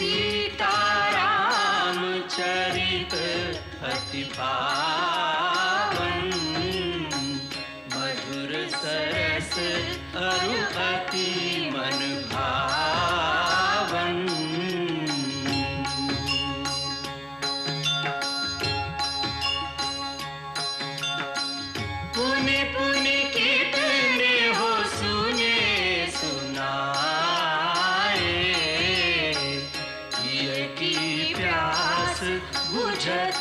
सीताराम चरित अति पावन, मधुर सरस अरु अति मन भावन। पुनि पुनि कितने हो सुने सुनाए, पिय की प्यास बुझत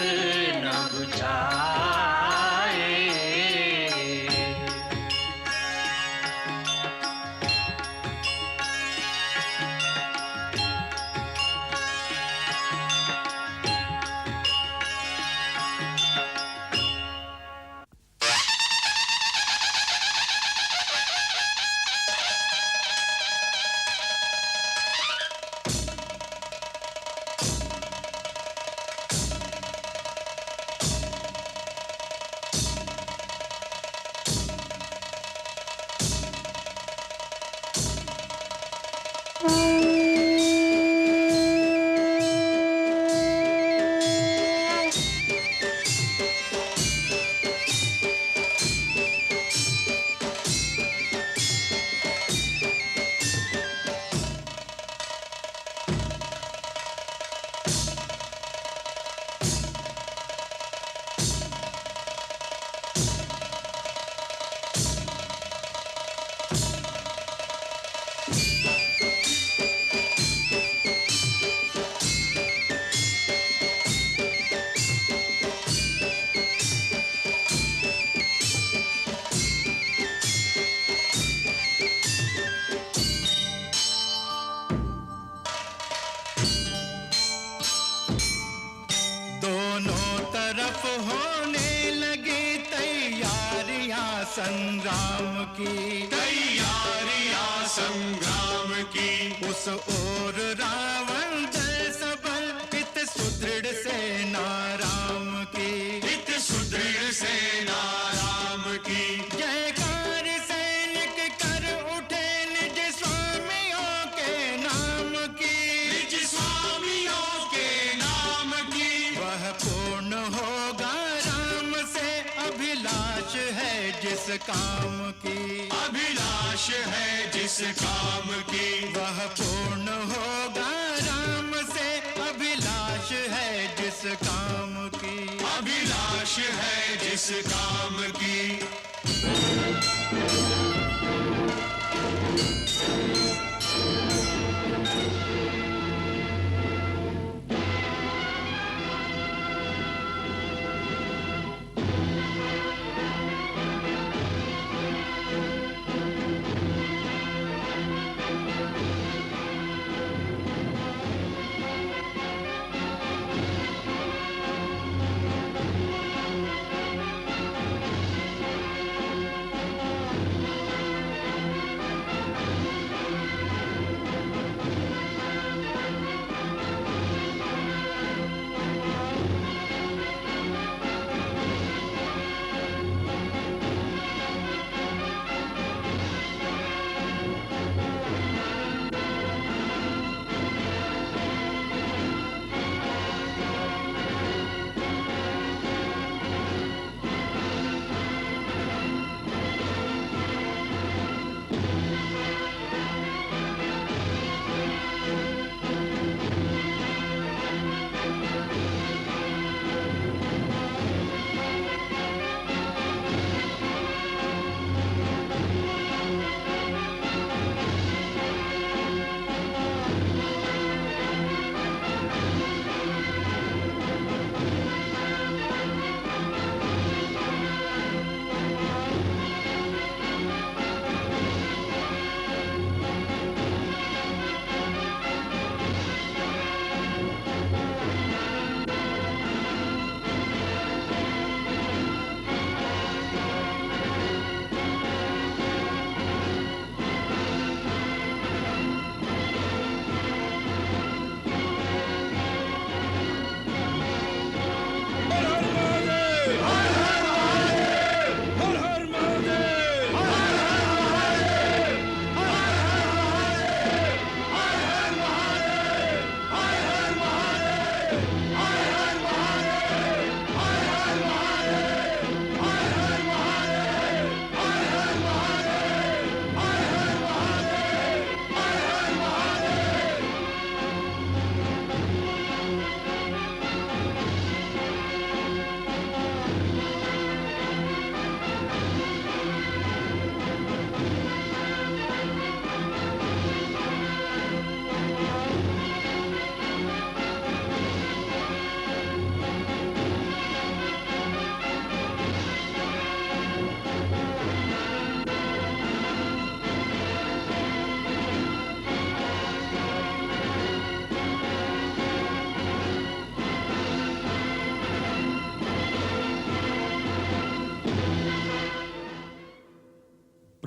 न बुझाए। संग्राम की तैयारियां संग्राम की। उस ओर रावण जय सबल हित सुदृढ़ सेना राम की, हित सुदृढ़ सेना राम की। जयकार सैनिक कर उठे निज स्वामियों के नाम की, निज स्वामियों के नाम की। वह पूर्ण होगा राम से अभिलाष है जिस काम की, अभिलाष है जिस काम की। वह पूर्ण होगा राम से अभिलाष है जिस काम की, अभिलाष है जिस काम की।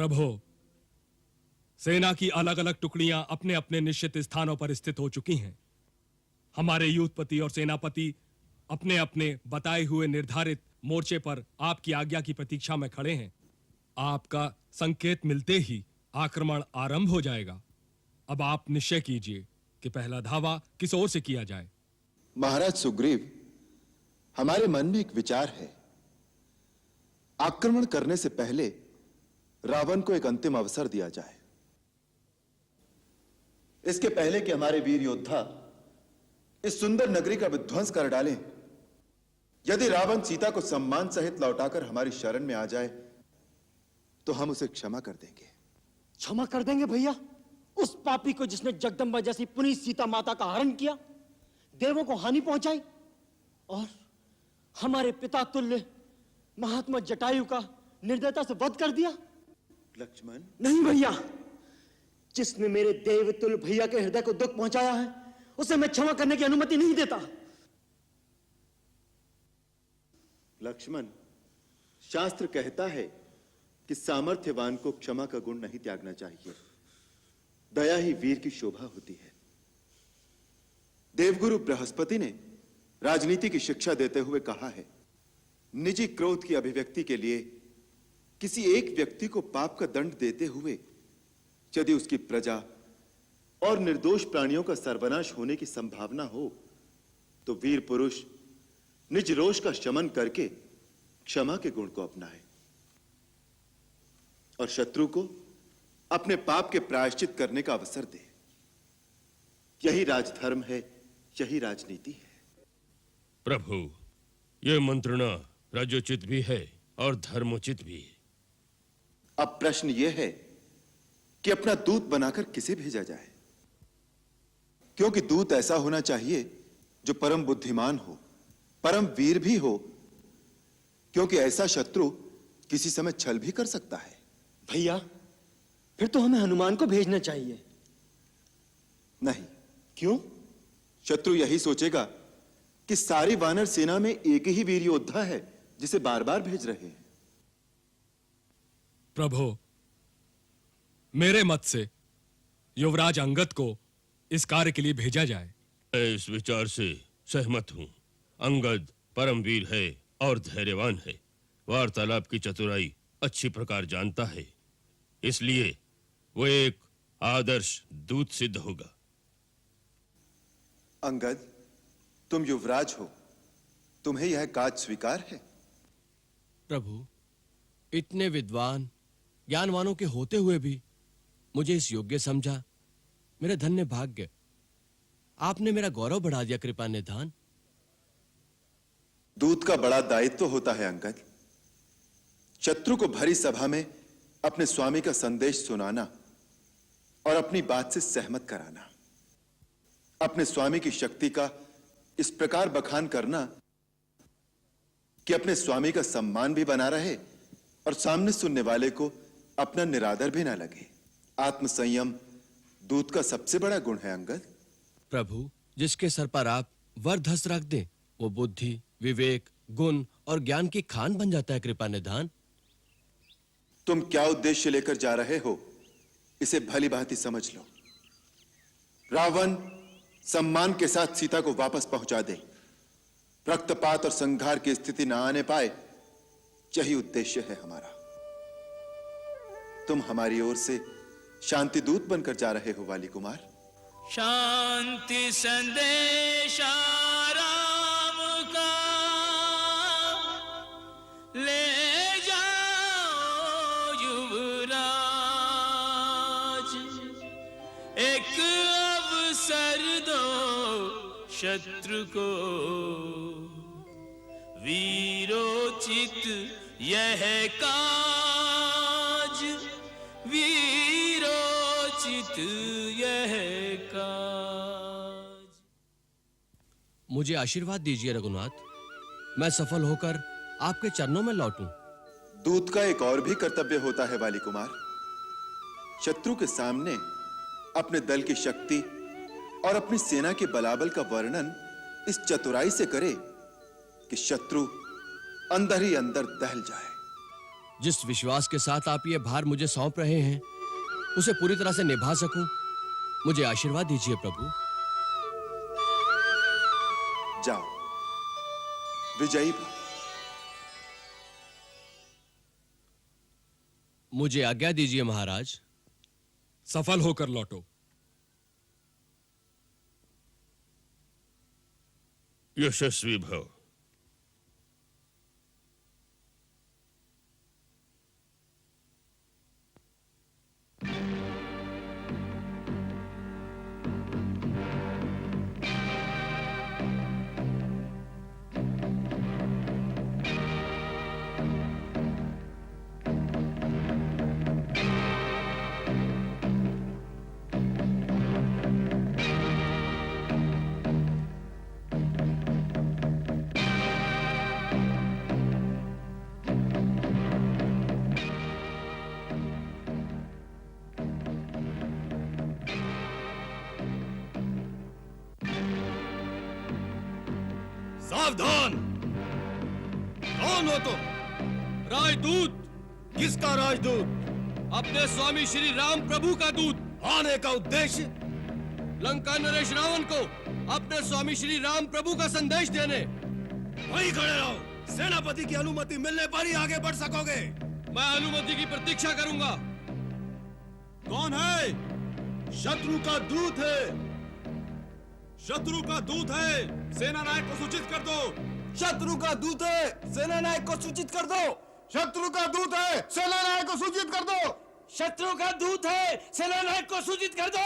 प्रभु, सेना की अलग अलग टुकड़ियां अपने अपने निश्चित स्थानों पर स्थित हो चुकी हैं। हमारे युद्धपति और सेनापति अपने अपने बताए हुए निर्धारित मोर्चे पर आपकी आज्ञा की प्रतीक्षा में खड़े हैं। आपका संकेत मिलते ही आक्रमण आरंभ हो जाएगा। अब आप निश्चय कीजिए कि पहला धावा किस ओर से किया जाए। महाराज सुग्रीव, हमारे मन में एक विचार है। आक्रमण करने से पहले रावण को एक अंतिम अवसर दिया जाए। इसके पहले कि हमारे वीर योद्धा इस सुंदर नगरी का विध्वंस कर डालें, यदि रावण सीता को सम्मान सहित लौटाकर हमारी शरण में आ जाए तो हम उसे क्षमा कर देंगे। क्षमा कर देंगे भैया? उस पापी को जिसने जगदंबा जैसी पुनीत सीता माता का हरण किया, देवों को हानि पहुंचाई और हमारे पिता तुल्य महात्मा जटायु का निर्दयता से वध कर दिया? लक्ष्मण, नहीं भैया, जिसने मेरे देवतुल्य भैया के हृदय को दुख पहुंचाया है उसे मैं क्षमा करने की अनुमति नहीं देता। लक्ष्मण, शास्त्र कहता है कि सामर्थ्यवान को क्षमा का गुण नहीं त्यागना चाहिए। दया ही वीर की शोभा होती है। देवगुरु बृहस्पति ने राजनीति की शिक्षा देते हुए कहा है, निजी क्रोध की अभिव्यक्ति के लिए किसी एक व्यक्ति को पाप का दंड देते हुए यदि उसकी प्रजा और निर्दोष प्राणियों का सर्वनाश होने की संभावना हो तो वीर पुरुष निज रोष का शमन करके क्षमा के गुण को अपनाए और शत्रु को अपने पाप के प्रायश्चित करने का अवसर दे। यही राजधर्म है, यही राजनीति है। प्रभु, यह मंत्रणा राजोचित भी है और धर्मोचित भी। अब प्रश्न यह है कि अपना दूत बनाकर किसे भेजा जाए, क्योंकि दूत ऐसा होना चाहिए जो परम बुद्धिमान हो, परम वीर भी हो, क्योंकि ऐसा शत्रु किसी समय छल भी कर सकता है। भैया, फिर तो हमें हनुमान को भेजना चाहिए। नहीं। क्यों? शत्रु यही सोचेगा कि सारी वानर सेना में एक ही वीर योद्धा है जिसे बार बार भेज रहे हैं। प्रभु, मेरे मत से युवराज अंगद को इस कार्य के लिए भेजा जाए। मैं इस विचार से सहमत हूं। अंगद परम वीर है और धैर्यवान है। वार्तालाप की चतुराई अच्छी प्रकार जानता है, इसलिए वो एक आदर्श दूत सिद्ध होगा। अंगद, तुम युवराज हो, तुम्हें यह काज स्वीकार है? प्रभु, इतने विद्वान ज्ञानवानों के होते हुए भी मुझे इस योग्य समझा, मेरा धन्य भाग्य। आपने मेरा गौरव बढ़ा दिया कृपा निधान। दूत का बड़ा दायित्व होता है अंगद। शत्रु को भरी सभा में अपने स्वामी का संदेश सुनाना और अपनी बात से सहमत कराना, अपने स्वामी की शक्ति का इस प्रकार बखान करना कि अपने स्वामी का सम्मान भी बना रहे और सामने सुनने वाले को अपना निरादर भी ना लगे। आत्मसंयम दूत का सबसे बड़ा गुण है अंगद। प्रभु, जिसके सर पर आप वरधस रख दें, वो बुद्धि, विवेक, गुण और ज्ञान की खान बन जाता है कृपा निधान। तुम क्या उद्देश्य लेकर जा रहे हो, इसे भली भांति समझ लो। रावण सम्मान के साथ सीता को वापस पहुंचा दे, रक्तपात और संघार की स्थिति न आने पाए, यही उद्देश्य है हमारा। तुम हमारी ओर से शांति दूत बनकर जा रहे हो वाली कुमार। शांति संदेशा राम का ले जाओ युवराज, एक अवसर दो शत्रु को, वीरोचित यह काज, वीरोचित यह काज। मुझे आशीर्वाद दीजिए रघुनाथ, मैं सफल होकर आपके चरणों में लौटूं। दूत का एक और भी कर्तव्य होता है वाली कुमार। शत्रु के सामने अपने दल की शक्ति और अपनी सेना के बलाबल का वर्णन इस चतुराई से करे कि शत्रु अंदर ही अंदर दहल जाए। जिस विश्वास के साथ आप ये भार मुझे सौंप रहे हैं उसे पूरी तरह से निभा सकूं, मुझे आशीर्वाद दीजिए प्रभु। जाओ, विजयी भव। मुझे आज्ञा दीजिए महाराज। सफल होकर लौटो। यशस्वी भव। सावधान! कौन हो तुम? राजदूत। किसका राजदूत? अपने स्वामी श्री राम प्रभु का दूत। आने का उद्देश्य लंका नरेश रावण को अपने स्वामी श्री राम प्रभु का संदेश देने। वहीं खड़े रहो। सेनापति की अनुमति मिलने पर ही आगे बढ़ सकोगे। मैं अनुमति की प्रतीक्षा करूंगा। कौन है? शत्रु का दूत है। शत्रु का दूत है, सेना नायक को सूचित कर दो। शत्रु का दूत है, सेना नायक को सूचित कर दो। शत्रु का दूत है, सेना नायक को सूचित कर दो। शत्रु का दूत है, सेना नायक को सूचित कर दो।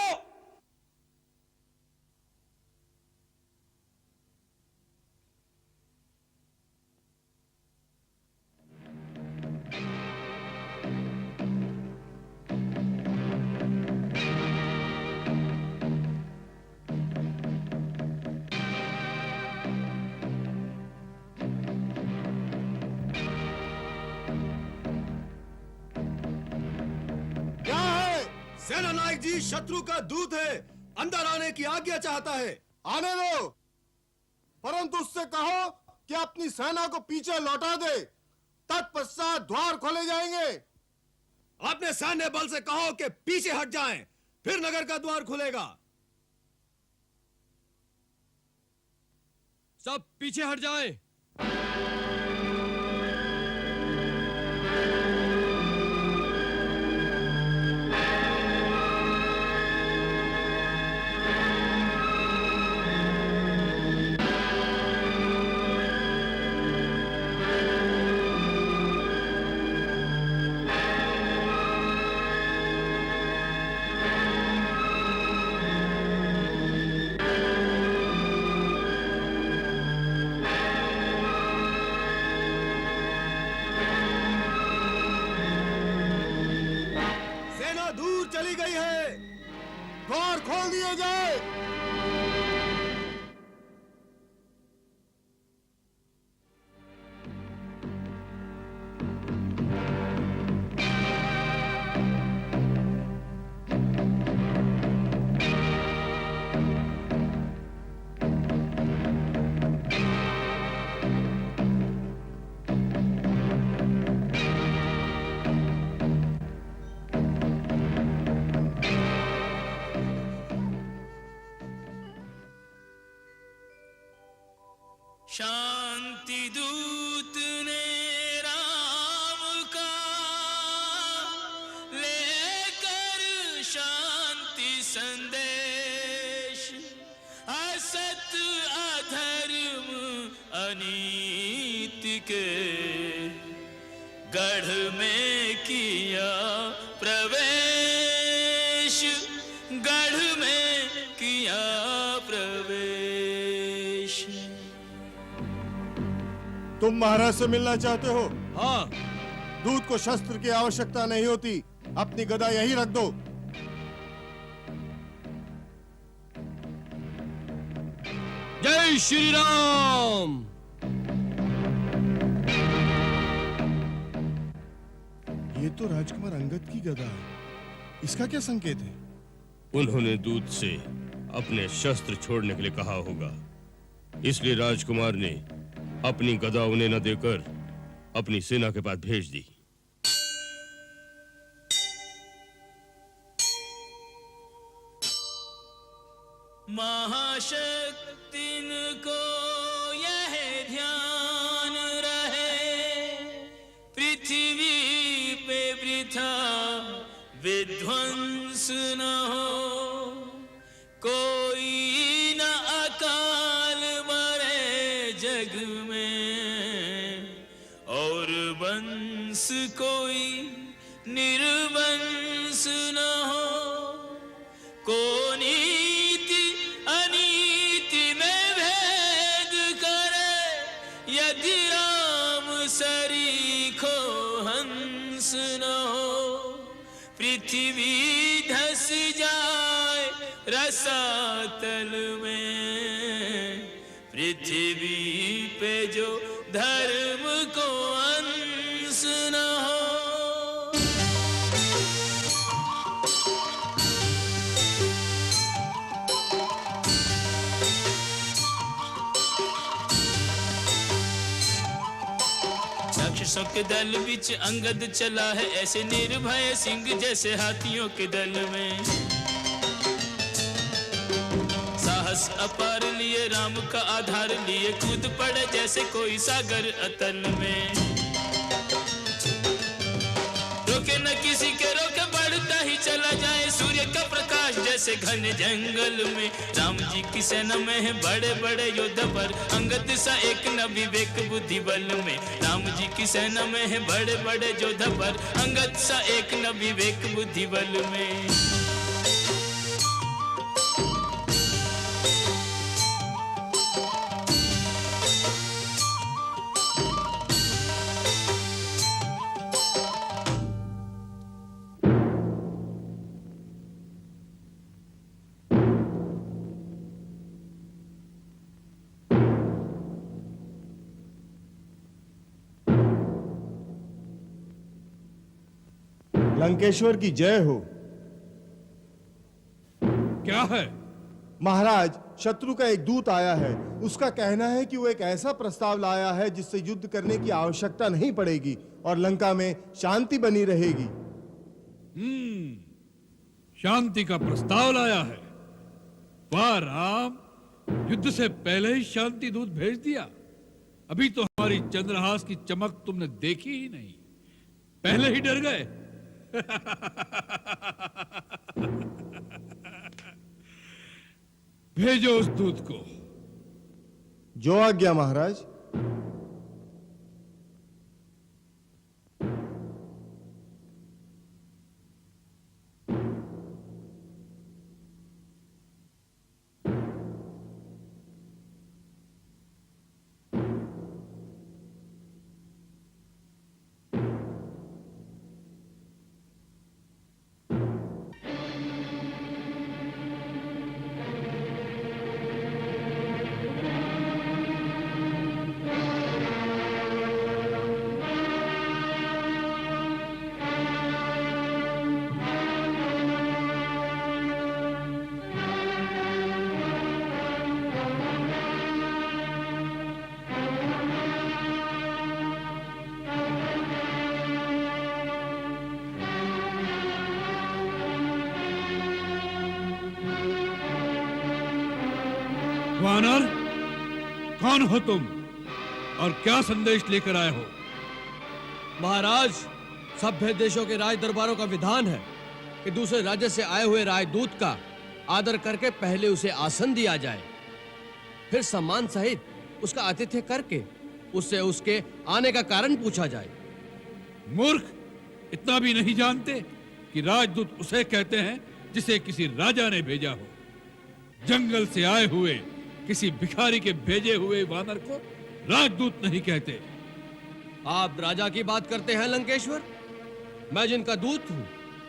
सेना नायक जी, शत्रु का दूत है, अंदर आने की आज्ञा चाहता है। आने दो, परंतु उससे कहो कि अपनी सेना को पीछे लौटा दे, तत्पश्चात द्वार खोले जाएंगे। अपने सैन्य बल से कहो कि पीछे हट जाएं, फिर नगर का द्वार खुलेगा। सब पीछे हट जाएं। चली गई है, द्वार खोल दिए जाए। शांति दूत ने राम का लेकर शांति संदेश, असत अधर्म अनीति के गढ़ में किया प्रवेश, गढ़ में किया प्रवेश। तुम महाराज से मिलना चाहते हो? हाँ। दूत को शस्त्र की आवश्यकता नहीं होती, अपनी गदा यहीं रख दो। जय श्री राम। ये तो राजकुमार अंगद की गदा है, इसका क्या संकेत है? उन्होंने दूत से अपने शस्त्र छोड़ने के लिए कहा होगा, इसलिए राजकुमार ने अपनी गदा उन्हें न देकर अपनी सेना के पास भेज दी। महाशक्तिन को यह ध्यान रहे, पृथ्वी पे वृथा विध्वंस न हो, कोई न अकाल मरे जग में, और वंश कोई निर्वंश न हो, को नीति अनीति में भेद करे, यदि राम सरीखो हंस न हो, पृथ्वी धस जाए रसातल में, पृथ्वी पे जो धर्म को अंश न हो। राक्षसों के दल बीच अंगद चला है, ऐसे निर्भय सिंह जैसे हाथियों के दल में, साहस अपार लिए राम का आधार लिए, कूद पड़े जैसे कोई सागर अतल में, रोके न किसी के रोके बढ़ता ही चला जाए, सूर्य का प्रकाश जैसे घने जंगल में, राम जी की सेना में है बड़े बड़े योद्धा पर, अंगद सा एक न विवेक बुद्धि बल में, राम जी की सेना में है बड़े बड़े योद्धा पर, अंगद सा एक न विवेक बुद्धि बल में। लंकेश्वर की जय हो। क्या है? महाराज, शत्रु का एक दूत आया है। उसका कहना है कि वो एक ऐसा प्रस्ताव लाया है जिससे युद्ध करने की आवश्यकता नहीं पड़ेगी और लंका में शांति बनी रहेगी। शांति का प्रस्ताव लाया है? वाह राम, युद्ध से पहले ही शांति दूत भेज दिया। अभी तो हमारी चंद्रहास की चमक तुमने देखी ही नहीं, पहले ही डर गए। भेजो उस दूत को। जो आज्ञा महाराज। वानर, कौन हो तुम और क्या संदेश लेकर आए हो? महाराज, सभ्य देशों के राज दरबारों का विधान है कि दूसरे राज्य से आए हुए राजदूत का आदर करके पहले उसे आसन दिया जाए, फिर सम्मान सहित उसका आतिथ्य करके उससे उसके आने का कारण पूछा जाए। मूर्ख, इतना भी नहीं जानते कि राजदूत उसे कहते हैं जिसे किसी राजा ने भेजा हो। जंगल से आए हुए किसी भिखारी के भेजे हुए वानर को राजदूत नहीं कहते। आप राजा की बात करते हैं लंकेश्वर? मैं जिनका दूत हूं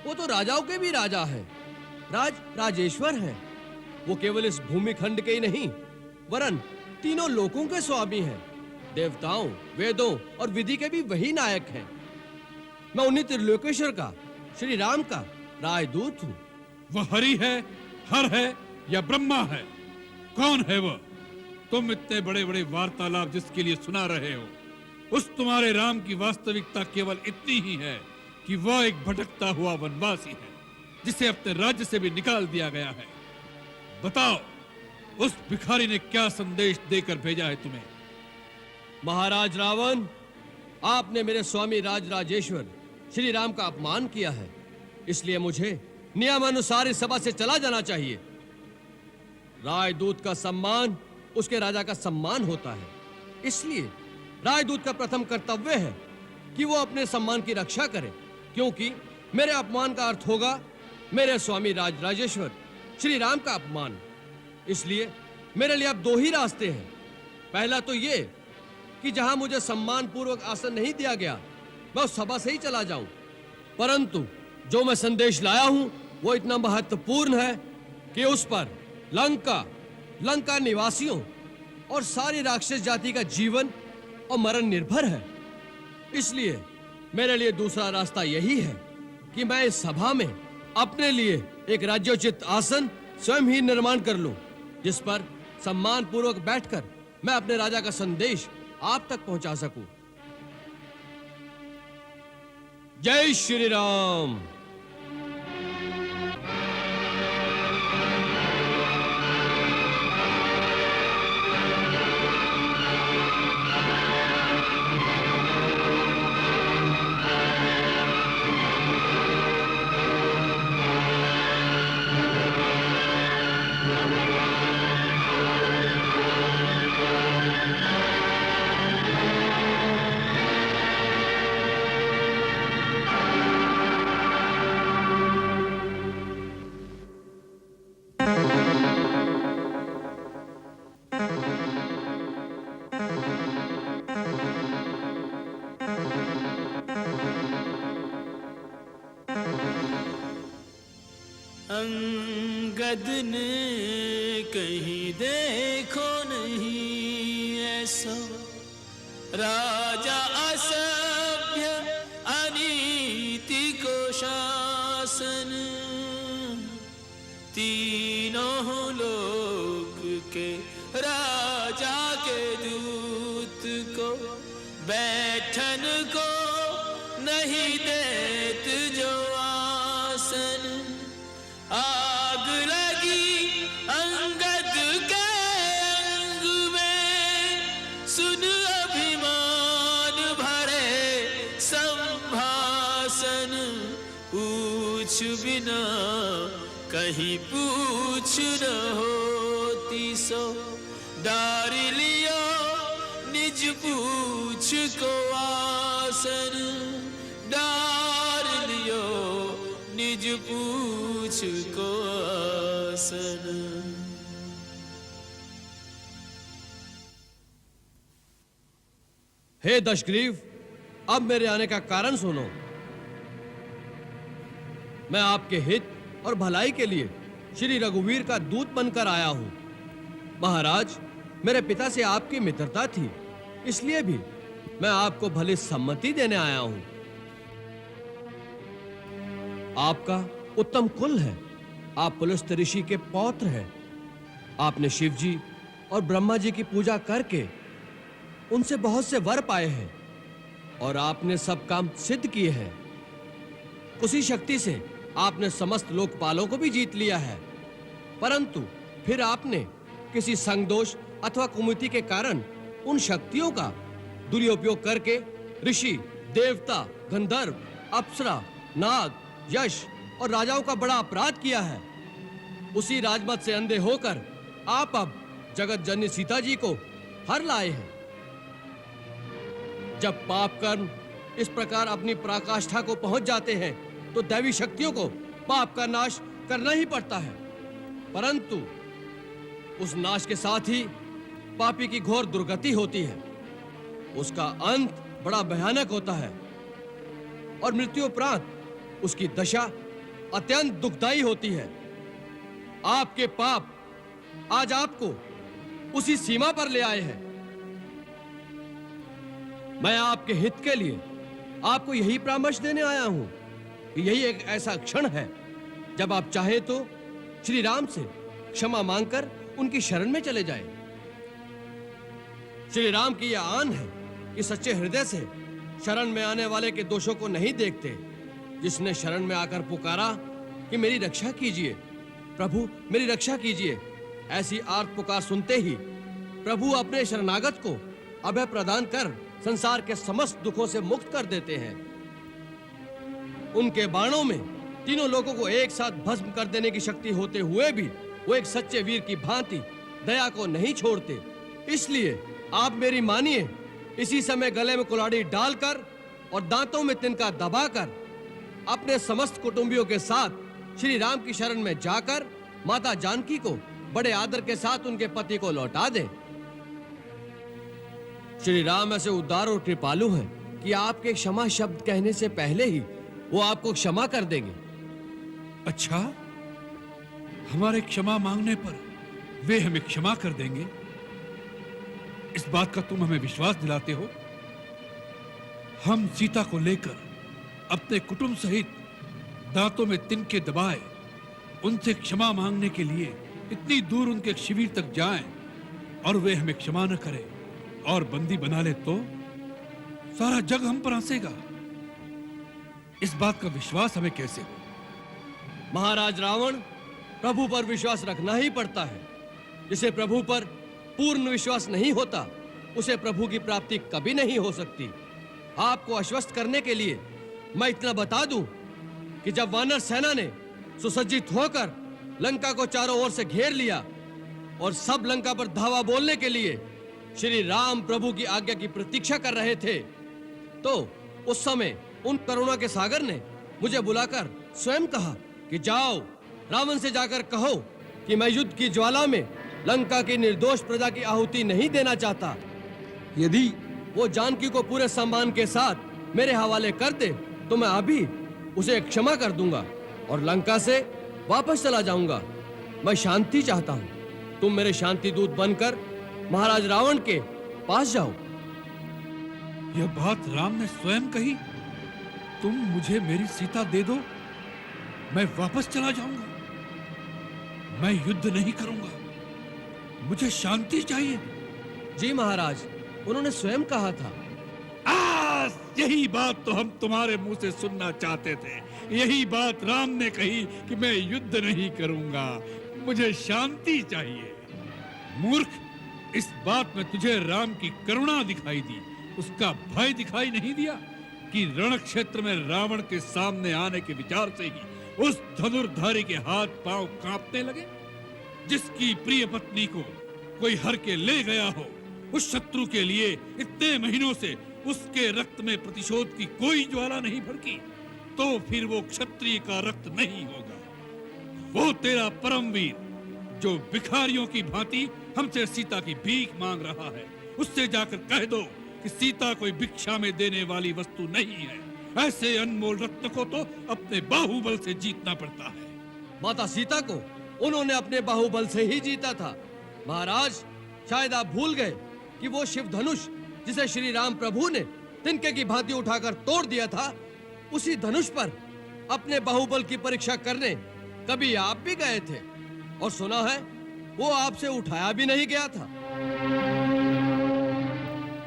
वो तो राजाओं के भी राजा है, राजेश्वर हैं। वो केवल इस भूमिखंड के ही नहीं वरन तीनों लोकों के स्वामी हैं। देवताओं, वेदों और विधि के भी वही नायक हैं। मैं उन्हीं त्रिलोकेश्वर का, श्री राम का राजदूत हूं। वह हरि है, हर है या ब्रह्मा है? कौन है वह? तुम इतने बड़े बड़े वार्तालाप जिसके लिए सुना रहे हो, उस तुम्हारे राम की वास्तविकता केवल इतनी ही है कि वह एक भटकता हुआ वनवासी है जिसे अपने राज्य से भी निकाल दिया गया है। बताओ, उस भिखारी ने क्या संदेश देकर भेजा है तुम्हें? महाराज रावण, आपने मेरे स्वामी राज राजेश्वर श्री राम का अपमान किया है, इसलिए मुझे नियमानुसार इस सभा से चला जाना चाहिए। राजदूत का सम्मान उसके राजा का सम्मान होता है, इसलिए राजदूत का प्रथम कर्तव्य है कि वो अपने सम्मान की रक्षा करे, क्योंकि मेरे अपमान का अर्थ होगा मेरे स्वामी राज राजेश्वर श्री राम का अपमान। इसलिए मेरे लिए अब दो ही रास्ते हैं। पहला तो ये कि जहां मुझे सम्मान पूर्वक आसन नहीं दिया गया, मैं उस सभा से ही चला जाऊं। परंतु जो मैं संदेश लाया हूं वो इतना महत्वपूर्ण है कि उस पर लंका निवासियों और सारी राक्षस जाति का जीवन और मरण निर्भर है। इसलिए मेरे लिए दूसरा रास्ता यही है कि मैं इस सभा में अपने लिए एक राज्योचित आसन स्वयं ही निर्माण कर लूं, जिस पर सम्मान पूर्वक बैठकर मैं अपने राजा का संदेश आप तक पहुंचा सकूं। जय श्री राम। अंगद ने कहीं देखो नहीं ऐसा, राजा असभ्य अनीति को शासन, तीनों लोक के राजा के दूत को बैठन को नहीं देत जो आसन, आग लगी अंगद के अंग में, सुन अभिमान भरे संभाषण, पूछ बिना कहीं पूछ न होती सो, डार लियो निज पूछ को आसन, डार लियो निज पूछ को आसन। हे दशग्रीव, अब मेरे आने का कारण सुनो। मैं आपके हित और भलाई के लिए श्री रघुवीर का दूत बनकर आया हूं। महाराज, मेरे पिता से आपकी मित्रता थी, इसलिए भी मैं आपको भली सम्मति देने आया हूं। आपका उत्तम कुल है, आप पुलस्त्य ऋषि के पौत्र हैं। आपने शिव जी और ब्रह्मा जी की पूजा करके उनसे बहुत से वर पाए हैं और आपने सब काम सिद्ध किए हैं। उसी शक्ति से आपने समस्त लोकपालों को भी जीत लिया है, परंतु फिर आपने किसी संगदोष अथवा कुमति के कारण उन शक्तियों का दुरुपयोग करके ऋषि, देवता, गंधर्व, अप्सरा, नाग, यश और राजाओं का बड़ा अपराध किया है। उसी राजमत से अंधे होकर आप अब जगत जननी सीता जी को हर लाए हैं। जब पाप कर्म इस प्रकार अपनी पराकाष्ठा को पहुंच जाते हैं तो दैवी शक्तियों को पाप का नाश करना ही पड़ता है, परंतु उस नाश के साथ ही पापी की घोर दुर्गति होती है। उसका अंत बड़ा भयानक होता है और मृत्यु उपरांत उसकी दशा अत्यंत दुखदायी होती है। आपके पाप आज आपको उसी सीमा पर ले आए हैं। मैं आपके हित के लिए आपको यही परामर्श देने आया हूं कि यही एक ऐसा क्षण है जब आप चाहे तो श्री राम से क्षमा मांगकर उनकी शरण में चले जाएं। श्री राम की यह आन है कि सच्चे हृदय से शरण में आने वाले के दोषों को नहीं देखते। जिसने शरण में आकर पुकारा कि मेरी रक्षा कीजिए, प्रभु मेरी रक्षा कीजिए, ऐसी आर्त पुकार सुनते ही प्रभु अपने शरणागत को अभय प्रदान कर संसार के समस्त दुखों से मुक्त कर देते हैं। उनके बाणों में तीनों लोगों को एक साथ भस्म कर देने की शक्ति होते हुए भी वो एक सच्चे वीर की भांति दया को नहीं छोड़ते। इसलिए आप मेरी मानिए, इसी समय गले में कुल्हाड़ी डालकर और दांतों में तिनका दबाकर अपने समस्त कुटुंबियों के साथ श्री राम की शरण में जाकर माता जानकी को बड़े आदर के साथ उनके पति को लौटा दें। श्री राम ऐसे उदार और कृपालु हैं कि आपके क्षमा शब्द कहने से पहले ही वो आपको क्षमा कर देंगे। अच्छा, हमारे क्षमा मांगने पर वे हमें क्षमा कर देंगे, इस बात का तुम हमें विश्वास दिलाते हो? हम सीता को लेकर अपने कुटुंब सहित दांतों में तिनके दबाए उनसे क्षमा मांगने के लिए इतनी दूर उनके शिविर तक जाएं और वे हमें क्षमा न करें और बंदी बना ले तो सारा जग हम पर हंसेगा। इस बात का विश्वास हमें कैसे हो? महाराज रावण, प्रभु पर विश्वास रखना ही पड़ता है। जिसे प्रभु पर पूर्ण विश्वास नहीं होता उसे प्रभु की प्राप्ति कभी नहीं हो सकती। आपको आश्वस्त करने के लिए मैं इतना बता दूं कि जब वानर सेना ने सुसज्जित होकर लंका को चारों ओर से घेर लिया और सब लंका पर धावा बोलने के लिए श्री राम प्रभु की आज्ञा की प्रतीक्षा कर रहे थे, तो उस समय उन करुणा के सागर ने मुझे बुलाकर स्वयं कहा कि जाओ, रावण से जाकर कहो कि मैं युद्ध की ज्वाला में लंका की निर्दोष प्रजा की आहुति नहीं देना चाहता। यदि वो जानकी को पूरे सम्मान के साथ मेरे हवाले कर दे तो मैं अभी उसे क्षमा कर दूंगा और लंका से वापस चला जाऊंगा। मैं शांति चाहता हूं। तुम मेरे शांति दूत बनकर महाराज रावण के पास जाओ। यह बात राम ने स्वयं कही? तुम मुझे मेरी सीता दे दो, मैं वापस चला जाऊंगा। मैं युद्ध नहीं करूंगा, मुझे शांति चाहिए। जी महाराज, उन्होंने स्वयं कहा था। यही बात तो हम तुम्हारे मुंह से सुनना चाहते थे। यही बात राम ने कही कि मैं युद्ध नहीं करूंगा, मुझे शांति चाहिए। मूर्ख, इस बात में तुझे राम की करुणा दिखाई दी, उसका भय दिखाई नहीं दिया कि रण क्षेत्र में रावण के सामने आने के विचार से ही उस धनुर्धारी के हाथ पांव कांपने लगे। जिसकी प्रिय पत्नी को कोई हर के ले गया हो, उस शत्रु के लिए इतने महीनों से उसके रक्त में प्रतिशोध की कोई ज्वाला नहीं भड़की, तो फिर वो क्षत्रिय का रक्त नहीं होगा। वो तेरा परमवीर जो भिखारियों की भांति हमसे सीता की भीख मांग रहा है, उससे जाकर कह दो कि सीता कोई भिक्षा में देने वाली वस्तु नहीं है। ऐसे अनमोल रत्न को तो अपने बाहुबल से जीतना पड़ता है। माता सीता को उन्होंने अपने बाहुबल से ही जीता था। महाराज, शायद आप भूल गए कि वो शिव धनुष जिसे श्री राम प्रभु ने तिनके की भांति उठाकर तोड़ दिया था, उसी धनुष पर अपने बाहुबल की परीक्षा करने कभी आप भी गए थे और सुना है वो आपसे उठाया भी नहीं गया था।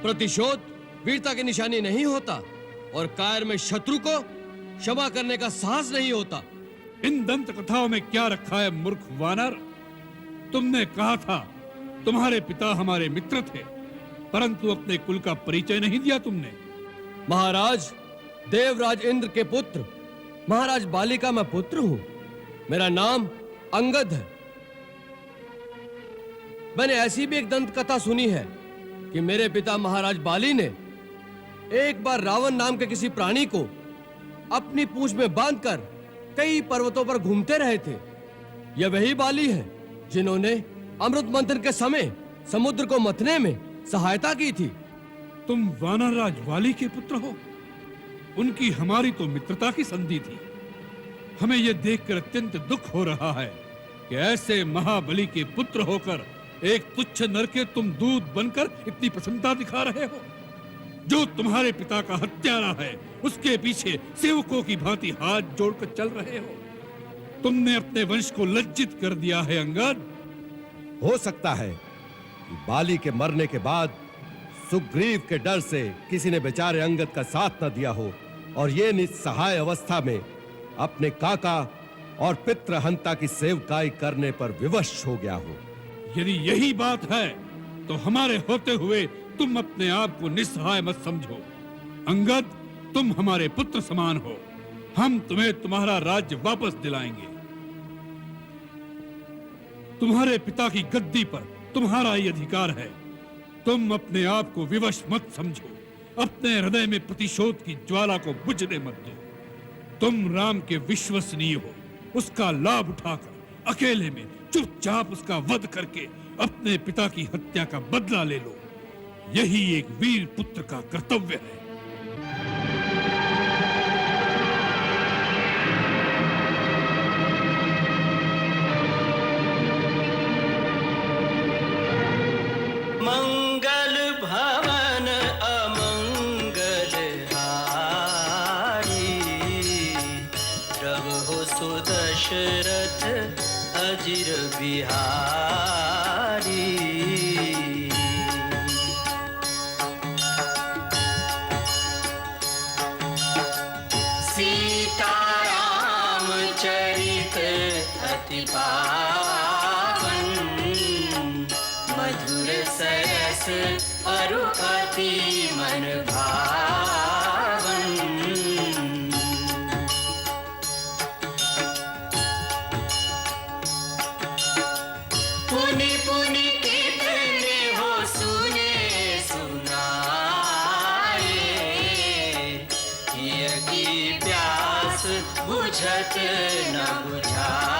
प्रतिशोध वीरता की निशानी नहीं होता और कायर में शत्रु को क्षमा करने का साहस नहीं होता। इन दंत कथाओं में क्या रखा है मूर्ख वानर? तुमने कहा था तुम्हारे पिता हमारे मित्र थे, परंतु अपने कुल का परिचय नहीं दिया तुमने। महाराज, देवराज इंद्र के पुत्र महाराज बाली का मैं पुत्र हूं। मेरा नाम अंगद है। मैंने ऐसी भी एक दंत कथा सुनी है कि मेरे पिता महाराज बाली ने एक बार रावण नाम के किसी प्राणी को अपनी पूंछ में बांधकर कई पर्वतों पर घूमते रहे थे। यह वही बाली है जिन्होंने अमृत मंथन के समय समुद्र को मथने में सहायता की थी। तुम वानरराज वाली के पुत्र हो। उनकी हमारी तो मित्रता की संधि थी। हमें यह देखकर अत्यंत दुख हो रहा है कि ऐसे महाबली के पुत्र होकर एक तुच्छ नर के तुम दूत बनकर इतनी प्रसन्नता दिखा रहे हो। जो तुम्हारे पिता का हत्यारा है, उसके पीछे सेवकों की भांति हाथ जोड़कर चल रहे हो। तुमने अपने वंश को लज्जित कर दिया है अंगद। हो सकता है कि बाली के मरने के बाद सुग्रीव के डर से किसी ने बेचारे अंगद का साथ न दिया हो और ये निस्सहाय अवस्था में अपने काका और पितृहंता की सेवकाई करने पर विवश हो गया हो। यदि यही बात है तो हमारे होते हुए तुम अपने आप को निस्सहाय मत समझो। अंगद, तुम हमारे पुत्र समान हो। हम तुम्हें तुम्हारा राज्य वापस दिलाएंगे। तुम्हारे पिता की गद्दी पर तुम्हारा ही अधिकार है। तुम अपने आप को विवश मत समझो। अपने हृदय में प्रतिशोध की ज्वाला को बुझने मत दो। तुम राम के विश्वसनीय हो। उसका लाभ उठाकर अकेले में चुपचाप उसका वध करके अपने पिता की हत्या का बदला ले लो। यही एक वीर पुत्र का कर्तव्य है। मंगल भवन अमंगल हारी, प्रभु सुदशरथ अजिर बिहारी। सीताराम चरित अति पावन, मधुर सरस अरु अति मन भावन। पुनि पुनि कितने हो सुने सुनाए, ये की प्यास बुझत न बुझाए।